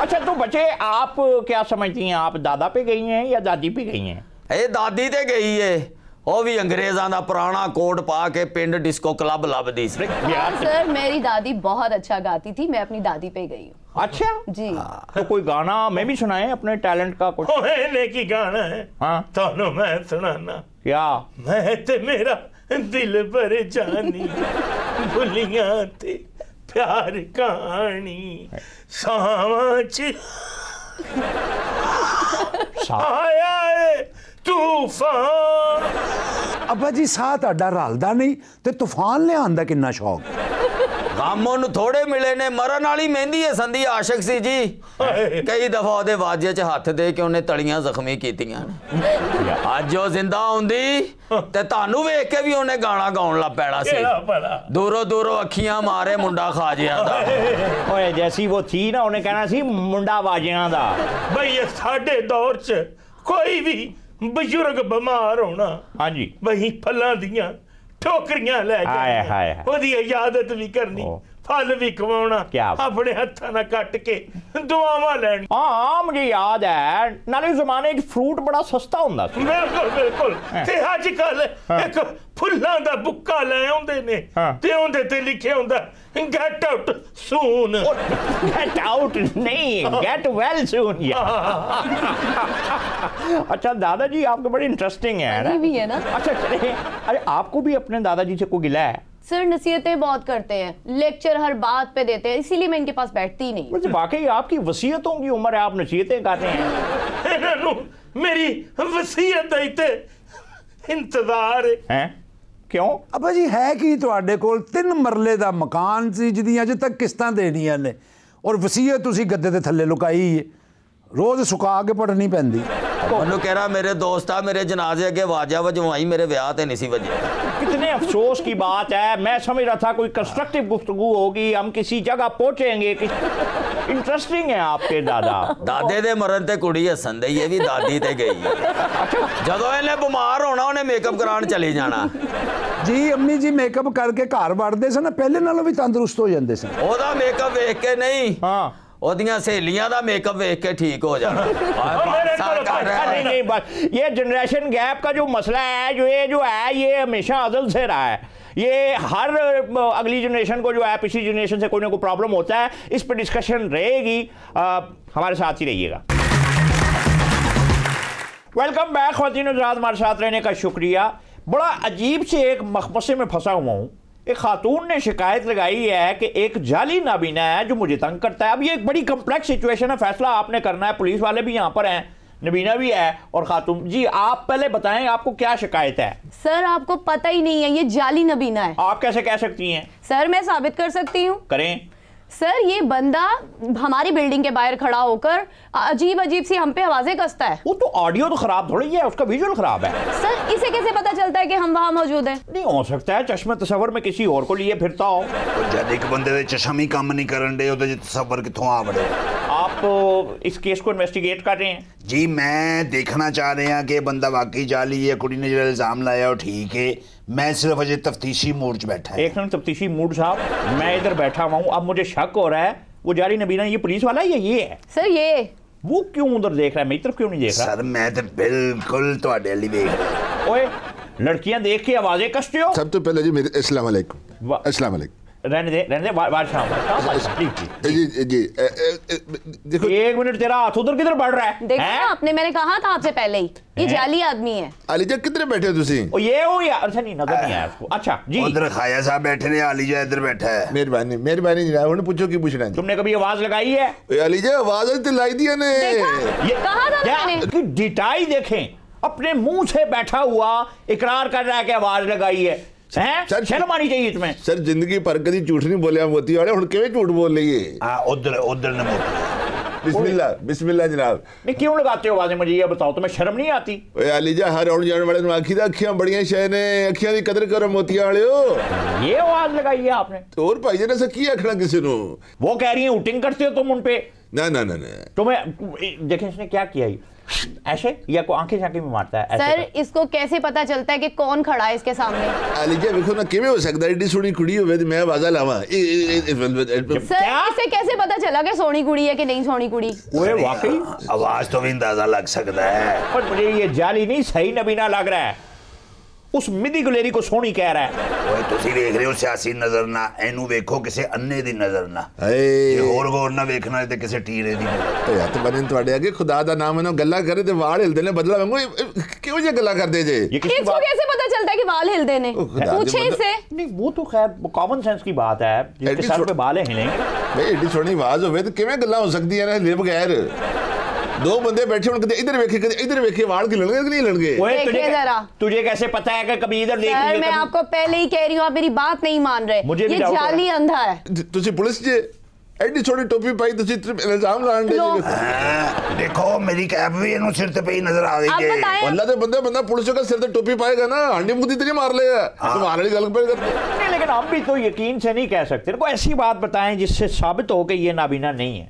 अच्छा तो बच्चे आप क्या समझती हैं, आप दादा पे गई हैं या दादी पे गई हैं? ए दादी ते गई है, वो भी अंग्रेज़ां दा पुराना कोट पा के पिंड डिस्को क्लब लभदी सी। सर मेरी दादी बहुत अच्छा गाती थी, मैं अपनी दादी पे गई हूँ। अच्छा जी। तो कोई गाना मैं भी सुनाए अपने टैलेंट का कुछ? ओए की गाना है, हाँ तानो मैं सुनाना। क्या? मैं ते मेरा दिल भर जानी, भुलियां ते प्यार कहानी, सावच आया है तूफान। अब्बा जी साह ਤੁਹਾਡਾ ਰਲਦਾ ਨਹੀਂ ਤੇ ਤੂਫਾਨ ਲਿਆਉਣ ਦਾ ਕਿੰਨਾ ਸ਼ੌਕ। ਗਾਮੋਂ ਨੂੰ ਥੋੜੇ ਮਿਲੇ ਨੇ, ਮਰਨ ਵਾਲੀ ਮਹਿੰਦੀ ਹੈ ਸੰਧੀ ਆਸ਼ਿਕ ਸੀ ਜੀ। ਕਈ ਦਫਾ ਉਹਦੇ ਵਾਜੇ 'ਚ ਹੱਥ ਦੇ ਕੇ ਉਹਨੇ ਤਲੀਆਂ ਜ਼ਖਮੀ ਕੀਤੀਆਂ ਨੇ। ਅੱਜ ਉਹ ਜ਼ਿੰਦਾ ਹੁੰਦੀ ਤੇ ਤੁਹਾਨੂੰ ਵੇਖ ਕੇ ਵੀ ਉਹਨੇ ਗਾਣਾ ਗਾਉਣ ਲੱਗ ਪੈਣਾ ਸੀ। ਦੂਰੋਂ ਦੂਰੋਂ ਅੱਖੀਆਂ ਮਾਰੇ ਮੁੰਡਾ ਖਾਜਿਆਂ ਦਾ। ਓਏ ਜੈਸੀ ਉਹ ਥੀ ਨਾ, ਉਹਨੇ ਕਹਿਣਾ ਸੀ ਮੁੰਡਾ ਵਾਜਿਆਂ ਦਾ। ਬਈ ਇਹ ਸਾਡੇ ਦੌਰ 'ਚ ਕੋਈ ਵੀ ਬਜ਼ੁਰਗ ਬਿਮਾਰ ਹੋਣਾ, ਹਾਂਜੀ ਬਈ ਫਲਾਂ ਦੀਆਂ ਠੋਕਰੀਆਂ ਲੈ ਹਾਏ ਹਾਏ। ਉਹਦੀ ਇਜਾਜ਼ਤ ਵੀ ਕਰਨੀ, फल भी खवाना, अपने हत्था ना कट के दुआवां लैनी। हाँ मुझे याद है, नाले जमाने फ्रूट बड़ा सस्ता हुंदा सी। बिल्कुल बिल्कुल। ते अजकल एक फुल्लां दा बुक्का ले आउंदे ने ते ओंदे ते लिखिया हुंदा get out soon. Get out नहीं, गेट वेल सून। अच्छा दादाजी आपके बड़े इंटरेस्टिंग है ना? भी है ना। अच्छा चले, अरे आपको भी अपने दादाजी से कोई गिला है? सर नसीहतें बहुत करते हैं, लेक्चर हर बात पे देते हैं, इसीलिए मैं इनके पास बैठती ही नहीं। वाकई आपकी वसीयतों की उम्र है, आप नसीहतें कर रहे हैं। मेरी वसीयत इते इंतजार है। क्यों? अब्बा जी है कि ਤੁਹਾਡੇ ਕੋਲ 3 ਮਰਲੇ ਦਾ ਮਕਾਨ ਸੀ ਜਿਹਦੀਆਂ ਅਜੇ ਤੱਕ ਕਿਸ਼ਤਾਂ ਦੇਣੀਆਂ ਨੇ, ਔਰ ਵਸੀਅਤ ਤੁਸੀਂ ਗੱਦੇ ਦੇ ਥੱਲੇ ਲੁਕਾਈ ਹੈ, रोज सुका के पढ़नी पैंदी। ਉਹਨੂੰ कह रहा मेरे दोस्त आ मेरे जनाजे अगे वाजा वजवाई मेरे ब्याह ते नहीं सी वजे। कितने अफसोस की बात है, मैं समझ रहा था कोई कंस्ट्रक्टिव गुफ्तगू होगी, हम किसी जगह पहुंचेंगे। इंटरेस्टिंग है आपके दादा। दादे दे मरण ते कुड़ी हसन दे, ये भी दादी ते गई। जदों इन्हें बीमार होना उन्हें मेकअप कराने चली जाना। जी अम्मी जी मेकअप करके घर वड़दे सन, पहले नालों भी तंदुरुस्त हो जाते सन। ओदा मेकअप देख के नहीं, हाँ ओदियां सहेलियां दा मेकअप देख के ठीक हो जाना। नहीं बस ये जनरेशन गैप का जो मसला है, जो है ये हमेशा अज़ल से रहा है। ये हर अगली जनरेशन को जो है पिछली जनरेशन से कोई ना कोई प्रॉब्लम होता है, इस पर डिस्कशन रहेगी। हमारे साथ ही रहिएगा। वेलकम बैक ख़वातीन हज़रात, हमारे साथ रहने का शुक्रिया। बड़ा अजीब से एक मखमसे में फंसा हुआ हूँ। एक खातून ने शिकायत लगाई है कि एक जाली नाबीना है जो मुझे तंग करता है। अब ये एक बड़ी कम्प्लेक्स सिचुएशन है, फैसला आपने करना है। पुलिस वाले भी यहाँ पर हैं, नबीना भी है और खातून। जी आप पहले बताएं आपको क्या शिकायत है? सर आपको पता ही नहीं है, ये जाली नबीना है। आप कैसे कह सकती हैं? सर मैं साबित कर सकती हूँ। करें। सर ये बंदा हमारी बिल्डिंग के बाहर खड़ा होकर अजीब अजीब सी हम पे आवाजें कसता है। वो तो ऑडियो तो खराब थोड़ी है, उसका विजुअल खराब है। सर इसे कैसे पता चलता है कि हम वहाँ मौजूद हैं? नहीं हो सकता है चश्मे तस्वर में किसी और को लिए फिरता हो। जब एक बंदे दे चश्म ही काम नहीं करन दे, ओदे तस्वर किथों आ बड़े। आप इस केस को इन्वेस्टिगेट कर रहे हैं? जी मैं देखना चाह रहे हैं कि बंदा वाकई जाली है, कुड़ी ने जो इल्जाम लाया हो ठीक है। मैं सिर्फ अजय तफ्तीशी मूड च बैठा है। एक मिनट तफ्तीशी मूड साहब, मैं इधर बैठा हुआ हूँ, अब मुझे शक हो रहा है वो जाली नबीना ये पुलिस वाला है या ये है? सर ये वो क्यों उधर देख रहा है, मेरी तरफ क्यों नहीं देख रहा? सर मैं तो बिल्कुल ਤੁਹਾਡੇ वाली देख रहा। ओए लड़कियां देख के आवाजें कसते हो? सब तो पहले जी मेरे अस्सलाम वालेकुम। अस्सलाम वालेकुम। रहने दे बादशाह। जी जी देखो एक मिनट, तेरा हाथ उधर किधर बढ़ रहा है? देखो ना आपने, मैंने कहा था आपसे पहले ही ये जाली आदमी है। आलिजा कितने बैठे हो तुसी? ओ ये हो या अच्छा नहीं नजर नहीं आया उसको। अच्छा जी उधर खाया साहब बैठे ने, आलिजा इधर बैठा है। मेहरबानी मेहरबानी जनाब, उन्हें पूछो की पूछना है। तुमने कभी आवाज लगाई है? आलिजा आवाज तो लाई दिया ने। ये कहा था मैंने। डिटाई देखें, अपने मुंह से बैठा हुआ इकरार कर रहा है कि आवाज लगाई है। सर शर्म आनी चाहिए तुम्हें। सर जिंदगी पर कभी झूठ नहीं बोलिया मोती वाले, हुण किवें झूठ बोल रही है? हां उधर उधर ने मोती बिस्मिल्लाह बिस्मिल्लाह जनाब। नहीं क्यों लगाते हो आवाजें, मुझे ये बताओ, तुम्हें शर्म नहीं आती? ओए अलीजा हर आने जाने वाले ने आखी दा अखियां बड़ियां शय ने, अखियां दी कदर करो मोतियां वालियो। ये आवाज लगाई है आपने? तो और भाई ने से की आखना किसी नु? वो कह रही है हुटिंग करते हो तुम उन पे। ना ना ना ना तुम्हें देखें इसने क्या किया, ऐसे या को आंखें झांके में मारता है ऐसे सर कर। इसको कैसे पता चलता है कि कौन खड़ा है इसके सामने? अलीजा देखो ना किਵੇਂ हो सकता है एडी सोनी कुड़ी होवे ते मैं आवाज लावा। सर इसे कैसे पता चला कि सोनी कुड़ी है कि नहीं सोनी कुड़ी? ओए वाकई आवाज तो भी अंदाजा लग सकता है। पर मुझे ये जाली नहीं सही नबीना लग रहा है, उस मिदी गुलेरी को सोनी कह रहा है। ओए ਤੁਸੀਂ ਵੇਖ ਰਹੇ ਹੋ ਸਿਆਸੀ ਨਜ਼ਰ ਨਾ, ਇਹਨੂੰ ਵੇਖੋ ਕਿਸੇ ਅੰਨੇ ਦੀ ਨਜ਼ਰ ਨਾ। ਹਾਏ ਇਹ ਹੋਰ ਗੌਰ ਨਾ ਵੇਖਣਾ ਤੇ ਕਿਸੇ ਟੀਰੇ ਦੀ ਨਜ਼ਰ। ਤੇ ਹੱਥ ਬਣੇ ਤੁਹਾਡੇ ਅੱਗੇ ਖੁਦਾ ਦਾ ਨਾਮ ਨਾ ਗੱਲਾਂ ਕਰੇ ਤੇ ਵਾਲ ਹਿਲਦੇ ਨੇ ਬਦਲਾ ਵਾਂਗੂ ਕਿਉਂ ਜੇ ਗੱਲਾਂ ਕਰਦੇ ਜੇ? ये किसकी इसको बात? कैसे पता चलता है कि बाल हिल देने? खुदा पूछे दे इससे। नहीं वो तो खैर कॉमन सेंस की बात है, जिसके एडी सर छो- पे बाल हिलेंगे। ਬਈ ਏਡੀ ਸੋਹਣੀ ਆਵਾਜ਼ ਹੋਵੇ ਤੇ ਕਿਵੇਂ ਗੱਲਾਂ ਹੋ ਸਕਦੀਆਂ ਨੇ ਹਿਲੇ ਬਗੈਰ? ਦੋ ਬੰਦੇ बैठे ਹੁਣ ਕਦੇ इधर ਵੇਖੇ ਕਦੇ इधर ਵੇਖੇ ਵਾਲ ਕਿ ਲਣਗੇ कि नहीं लड़गे? ओए, देखिए जरा। तुझे कैसे पता है कि कभी इधर देख सर लिए, मैं कभी- आपको पहले ही कह रही हूँ, आप मेरी बात नहीं मान रहे। मुझे भी ये डाउट हो जाली अंधा है। ਤੁਸੀਂ ਪੁਲਿਸ ਜੇ ਐਡੀ ਛੋਟੀ ਟੋਪੀ ਪਾਈ ਤੁਸੀਂ ਇਲਜ਼ਾਮ ਲਾਣ ਦੇ लो, ਦੇਖੋ ਮੇਰੀ ਕੈਪ ਵੀ ਇਹਨੂੰ ਸਿਰ ਤੇ ਪਈ ਨਜ਼ਰ ਆ ਰਹੀ आप ਹੈ। बताएं। ਅੱਲਾ ਦੇ ਬੰਦੇ ਬੰਦਾ ਪੁਲਿਸ ਦੇ ਸਿਰ ਤੇ ਟੋਪੀ ਪਾਏਗਾ ਨਾ ਹਾਂਡੀ ਮੁੱਦੀ ਤੇ ਨਹੀਂ ਮਾਰ ਲੇਗਾ तुम्हारे वाली गल पे करते। नहीं लेकिन हम भी तो यकीन से नहीं कह सकते, कोई ऐसी बात बताएं जिससे साबित हो कि ये नाबीना नहीं है।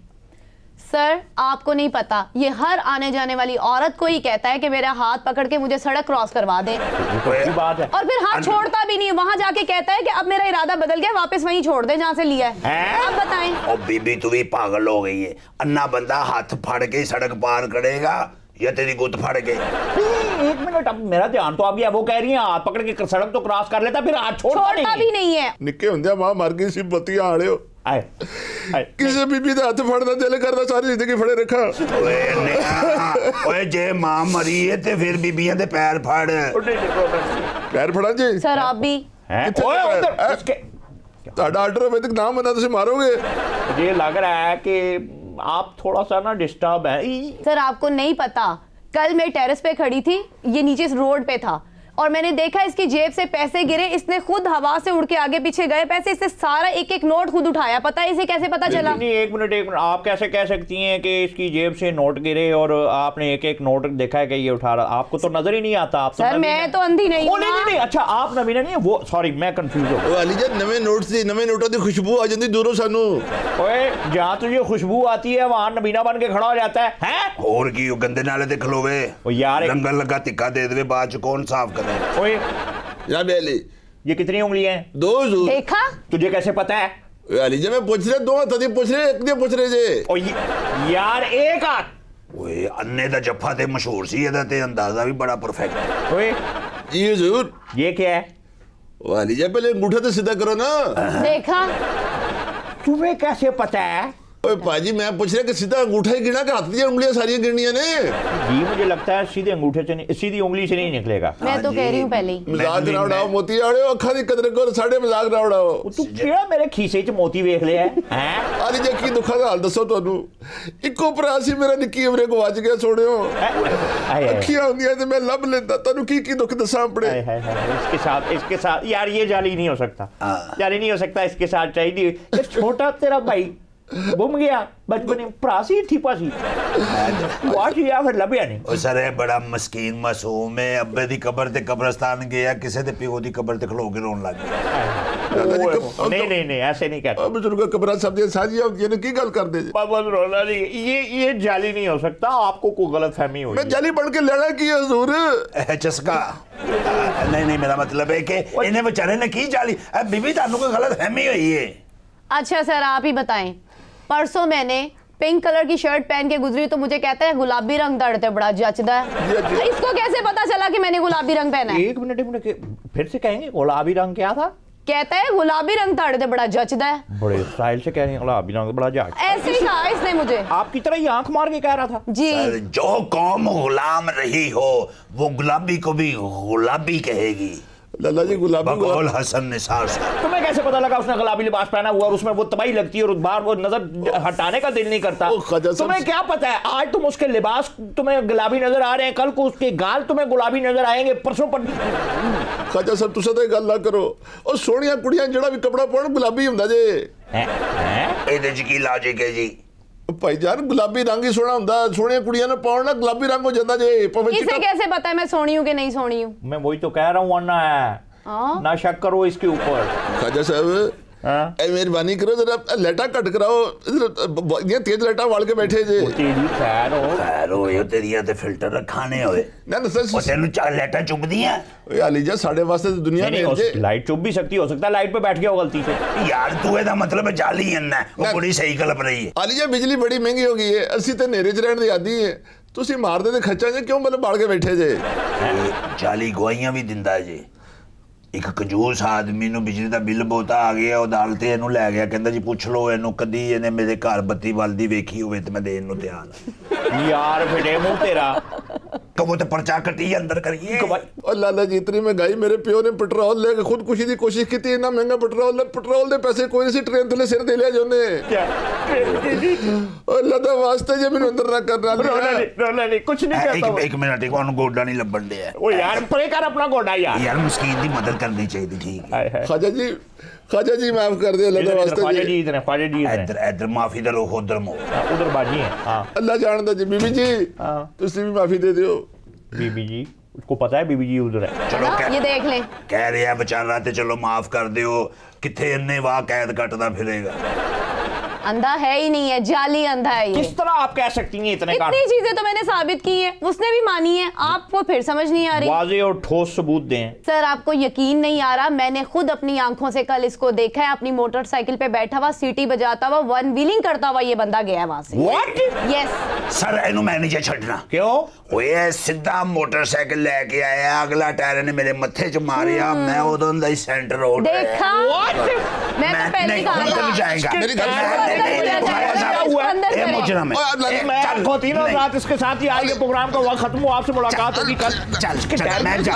सर आपको नहीं पता, ये हर आने जाने वाली औरत को ही कहता है कि मेरा हाथ पकड़ के मुझे सड़क क्रॉस करवा दे, ये तो अच्छी बात है। और फिर हाथ छोड़ता भी नहीं, वहां जाके कहता है कि अब मेरा इरादा बदल गया, वापस वहीं छोड़ दे जहां से लिया है। हैं? आप बताएं। ओ बीबी तू भी पागल हो गई है। अन्ना बंदा हाथ फाड़ के सड़क पार करेगा या तेरी गुत फाड़ के? एक मिनट, अब मेरा ध्यान तो आ गया, वो कह रही है हाथ पकड़ के सड़क तो क्रॉस कर लेता, फिर हाथ छोड़ता भी नहीं है। ਨਿੱਕੇ ਹੁੰਦਿਆਂ ਮਾਂ ਮਰ ਗਈ ਸੀ ਬੱਤੀਆਂ ਆਲਿਓ आए, आए। ਕਿਸੇ ਬੀਬੀ ਦਾ ਹੱਥ ਫੜਦਾ ਦਿਲ ਕਰਦਾ ਸਾਰੀ ਜ਼ਿੰਦਗੀ ਫੜੇ ਰੱਖਾਂ। ਓਏ ਨਿਆ ਓਏ ਜੇ ਮਾਂ ਮਰੀ ਹੈ ਤੇ ਫਿਰ ਬੀਬੀਆਂ ਦੇ ਪੈਰ ਫੜ। ਪੈਰ ਫੜਾਂ ਜੀ सर आप भी। हैं? कितने ओए, लग रहा उधर, है? उसके- ਤੁਹਾਡਾ ਆਰਡਰ ਹੋਵੇ ਤੇ ਨਾਮ ਬੰਦਾ ਤੁਸੀਂ ਮਾਰੋਗੇ। मुझे लग रहा है कि आप थोड़ा सा ना डिस्टर्ब है। सर आपको नहीं पता, कल मैं टेरेस पे खड़ी थी, ये नीचे इस रोड पे था और मैंने देखा इसकी जेब से पैसे गिरे, इसने खुद हवा से उड़ के आगे पीछे गए पैसे, इससे सारा एक एक नोट खुद उठाया। पता है इसे कैसे पता चला? नहीं एक मिनट, आप कैसे कह सकती हैं कि इसकी जेब से नोट गिरे और आपने एक एक नोट देखा है कि ये उठा रहा? आपको तो नजर ही नहीं आता। आप तो सर नबीना- मैं तो अंधी नहीं ओ, हूं नहीं ना। नहीं नहीं, अच्छा आप नबीना नहीं है वो, सॉरी मैं कंफ्यूज हो ਉਹ ਅਲੀ ਜੀ ਨਵੇਂ ਨੋਟ ਸੀ ਨਵੇਂ ਨੋਟਾਂ ਦੀ ਖੁਸ਼ਬੂ ਆ ਜਾਂਦੀ ਦੂਰੋਂ ਸਾਨੂੰ। गया। ओए जहाँ तुझे खुशबू आती है वहाँ नबीना बन के खड़ा हो जाता है, हैं? ਹੋਰ ਕੀ ਉਹ ਗੰਦੇ ਨਾਲੇ ਤੇ ਖਲੋਵੇ। ओ यार ਲੰਗਰ ਲੱਗਾ ਧਿੱਕਾ ਦੇ ਦੇਵੇ ਬਾਅਦ ਚ ਕੌਣ ਸਾਫ਼ ਕਰੇ? ओए ਜਨਾਬ ਅਲੀ ये कितनी उंगलियां हैं? ਦੋ ਜ਼ੂਰ। देखा? तुझे कैसे पता है? ਓਏ ਅਲੀ ਜੀ ਮੈਂ ਪੁੱਛ ਰਿਹਾ ਦੋ ਹੱਥਾਂ ਦੀ ਪੁੱਛ ਰਿਹਾ ਇੱਕ ਦੀ ਪੁੱਛ ਰਹੇ ਜੇ। ओ यार एक हाथ। ਓਏ ਅੰਨੇ ਦਾ ਜੱਫਾ ਤੇ ਮਸ਼ਹੂਰ ਸੀ, ਇਹਦਾ ਤੇ ਅੰਦਾਜ਼ਾ ਵੀ ਬੜਾ ਪਰਫੈਕਟ। ओए ਜੀ ਹਜ਼ੂਰ। ये क्या है? ਉਹ ਅਲੀ ਜੀ ਪਹਿਲੇ ਅੰਗੂਠਾ ਤੇ ਸਿੱਧਾ ਕਰੋ ਨਾ। देखा? तुम्हें कैसे पता है? ਓਏ ਭਾਜੀ ਮੈਂ ਪੁੱਛ ਰਿਹਾ ਕਿ ਸਿੱਧਾ ਅੰਗੂਠਾ ਹੀ ਗਿਣਾ ਕਿ ਹੱਥ ਦੀਆਂ ਉਂਗਲੀਆਂ ਸਾਰੀਆਂ ਗਿਣਨੀਆਂ ਨੇ? ये मुझे लगता है सीधे अंगूठे से नहीं, सीधी उंगली से नहीं निकलेगा। मैं तो कह रही हूँ पहले ही। ਮਜ਼ਾਕ ਨਾ ਉਡਾਓ ਮੋਤੀ ਆੜਿਓ ਅੱਖਾਂ ਦੀ ਕਦਰ ਕਰੋ ਸਾਡੇ ਮਜ਼ਾਕ ਨਾ ਉਡਾਓ। तू केड़ा मेरे खीसे च मोती वेख लिया है, हैं? ਅਲੀ ਜੀ ਕੀ ਦੁੱਖਾਂ ਦਾ ਹਾਲ ਦੱਸੋ ਤੁਹਾਨੂੰ। ਇੱਕੋ ਭਰਾ ਸੀ ਮੇਰਾ ਨਿੱਕੀ ਉਮਰੇ ਗਵਾਚ ਗਿਆ ਸੋਹਣਿਓ। हाय ਅੱਖੀਆਂ ਹੁੰਦੀਆਂ ਤੇ ਮੈਂ ਲੱਭ ਲੈਂਦਾ ਤੁਹਾਨੂੰ ਕੀ ਕੀ ਦੁੱਖ ਦੱਸਾਂ ਆਪਣੇ। इसके साथ यार ये जाली नहीं हो सकता, जाली नहीं हो सकता इसके साथ चाहिए। ये छोटा तेरा भाई गुम गया बचपन में, भरा सी ठीपा सी वाच या फिर लभया नहीं। ਉਹ ਸਰ ਇਹ ਬੜਾ ਮਸਕੀਨ ਮਾਸੂਮ ਹੈ। ਅੱਬੇ ਦੀ ਕਬਰ ਤੇ ਕਬਰਸਤਾਨ ਗਿਆ, ਕਿਸੇ ਦੇ ਪਿਓ ਦੀ ਕਬਰ ਤੇ ਖਲੋ ਕੇ ਰੋਣ ਲੱਗ ਗਿਆ। नहीं नहीं नहीं ऐसे नहीं कहते। ਬਜ਼ੁਰਗਾਂ ਕਬਰਾਂ ਸਭ ਦੀਆਂ ਸਾਂਝੀਆਂ ਹੁੰਦੀਆਂ ਨੇ ਕੀ ਗੱਲ ਕਰਦੇ ਜੀ। बस रोना नहीं, ये जाली नहीं हो सकता, आपको कोई गलत फहमी हुई ਮੈਂ ਜਾਲੀ ਬਣ ਕੇ ਲੈਣਾ ਕੀ ਹੈ ਹਜ਼ੂਰ। ਇਹ ਚਸਕਾ ਨਹੀਂ ਨਹੀਂ ਮੇਰਾ ਮਤਲਬ ਹੈ ਕਿ ਇਹਨੇ ਵਿਚਾਰੇ ਨੇ ਕੀ ਜਾਲੀ ਬੀਬੀ ਤੁਹਾਨੂੰ ਕੋਈ ਗਲਤ ਫਹਿਮੀ ਹੋਈ ਹੈ। अच्छा सर आप ही बताएं, परसों मैंने पिंक कलर की शर्ट पहन के गुजरी तो मुझे कहता है गुलाबी रंग दर्द बड़ा जचदा है। इसको कैसे पता चला कि मैंने गुलाबी रंग पहना है? एक मिनट फिर से कहेंगे गुलाबी रंग क्या था? कहता है गुलाबी रंग दर्द बड़ा जचदा है। बड़े स्टाइल से कह रहे हैं गुलाबी रंग बड़ा जाट। ऐसे ही कहा इसने मुझे। आपकी तरह ही आंख मार के कह रहा था। जी सर, जो कौम गुलाम रही हो वो गुलाबी को भी गुलाबी कहेगी। लाला जी गुलाबी बकौल हसन निसार साहब। तुम्हें कैसे पता लगा उसने गुलाबी लिबास पहना हुआ और उसमें वो तबाही लगती है और बार वो नजर हटाने का दिल नहीं करता? ओ ख्वाजा साहब। तुम्हें क्या पता है आज तुम उसके लिबास तुम्हें गुलाबी नजर आ रहे हैं, कल को उसके गाल तुम्हें गुलाबी नजर आएंगे, परसों पर ਖਾਜਾ ਸਾਹਿਬ ਤੁਸੀਂ ਤਾਂ ਇਹ ਗੱਲ ਨਾ ਕਰੋ। ਉਹ ਸੋਹਣੀਆਂ ਕੁੜੀਆਂ ਜਿਹੜਾ ਵੀ ਕਪੜਾ ਪਾਉਣ ਗੁਲਾਬੀ ਹੁੰਦਾ ਜੇ। हैं? ਇਹਦੇ ਚ ਕੀ ਲਾਜਿਕ ਹੈ ਜੀ? भाईजान गुलाबी रंग ही सोना हुंदा, सोहणिया कुड़ियां ने पाउण ना गुलाबी रंग हो जांदा जे। इसे कैसे पता है मैं सोनी हूं कि नहीं सोनी हूं? मैं वही तो कह रहा हूँ, अन्ना है ना शक करो इसके ऊपर। खाजा साहब मेहरबानी करो जरा लाइटा कट कराओ, ये तेज लाइटा वाल के बैठे जे। तेरी खैर हो यो तेरिया ते फिल्टर रखाने होए ना सर ओ तेनु चार लाइटा चुभदियां। ओए आलीजा साढ़े वास्ते तो दुनिया में जे लाइट चुभ भी सकती, हो सकता है लाइट पे बैठ गया हो गलती से। यार तू एदा मतलब है जाली अन्ना वो बड़ी सही कलप रही है। आलीजा बिजली बड़ी महंगी हो गई है, ਅਸੀਂ ਤੇ ਨੇਰੇ 'ਚ ਰਹਿਣ ਦੀ ਆਦੀ ਹੈ, ਤੁਸੀਂ ਮਾਰਦੇ ਤੇ ਖੱਚਾਂ 'ਚ ਕਿਉਂ ਮਤਲਬ ਬਾਲ ਕੇ ਬੈਠੇ ਜੇ? ਜਾਲੀ ਗਵਾਈਆਂ ਵੀ ਦਿੰਦਾ ਜੇ। ਇੱਕ ਕੰਜੂਸ ਆਦਮੀ ਨੂੰ ਬਿਜਲੀ ਦਾ ਬਿੱਲ ਬਹੁਤਾ ਆ ਗਿਆ, ਉਹ ਅਦਾਲਤ ਇਹਨੂੰ ਲੈ ਗਿਆ, ਕਹਿੰਦਾ ਜੀ ਪੁੱਛ ਲਓ ਇਹਨੂੰ ਕਦੀ ਇਹਨੇ ਮੇਰੇ ਘਰ ਬੱਤੀ ਬਲਦੀ ਵੇਖੀ ਹੋਵੇ ਤੇ ਮੈਂ ਦੇਣ ਨੂੰ ਤਿਆਰ ਹਾਂ। यार फिटे मुंह तेरा कबो तो पर्चा कटी अंदर करिए। और लाला जी इतनी महंगाई, मेरे प्यो ने पेट्रोल लेके खुदकुशी की कोशिश की थी, इतना महंगा पेट्रोल दे पैसे कोई नहीं सी, ट्रेन थले सिर दे लिया जोने क्या और लदा वास्ते जे मैंने अंदर ना करना नहीं कुछ नहीं कहता। एक मिनट एक और गोडा नहीं लबन दे है। ओ यार परे कर अपना गोडा यार मिस्कीन दी मदद करनी चाहिए। ठीक है खाजा जी माफ कर दे अल्लाह वास्ते। ख्वाजा जी इधर माफी दे लो, उधर मो उधर बाजी है। हां अल्लाह जानदा जी। बीबी जी तुसी भी माफी दे दियो। बीबी जी उसको पता है बीबी जी उधर है। चलो ये देख ले कह रहे हैं बेचारा, ते चलो माफ कर दियो। किथे इन्ने वाह कैद कटदा फिरेगा। अंधा है ही नहीं है, जाली अंधा है ये। किस तरह आप कह सकती हैं इतने इतनी चीजें तो मैंने साबित की है, उसने भी मानी है, आपको फिर समझ नहीं आ रही। वाज़े और ठोस सबूत दें। सर आपको यकीन नहीं आ रहा, मैंने खुद अपनी आंखों से कल इसको देखा है, अपनी मोटरसाइकिल पे बैठा हुआ, सीटी बजाता हुआ, वन व्हीलिंग करता हुआ ये बंदा गया वहां से। What? यस सर एनु मैनेजर छड़ना क्यों? ओए सीधा मोटरसाइकिल लेके आया, अगला टायर ने मेरे मत्थे च मारिया, मैं उदों दा सेंटर रोड देखा। मैं तो पहले ही कहा था जाएगा मेरी गल मैं होती ना रात इसके साथ ही आएंगे, प्रोग्राम का वक्त खत्म हो, आपसे मुलाकात होगी कल। चल मैं जा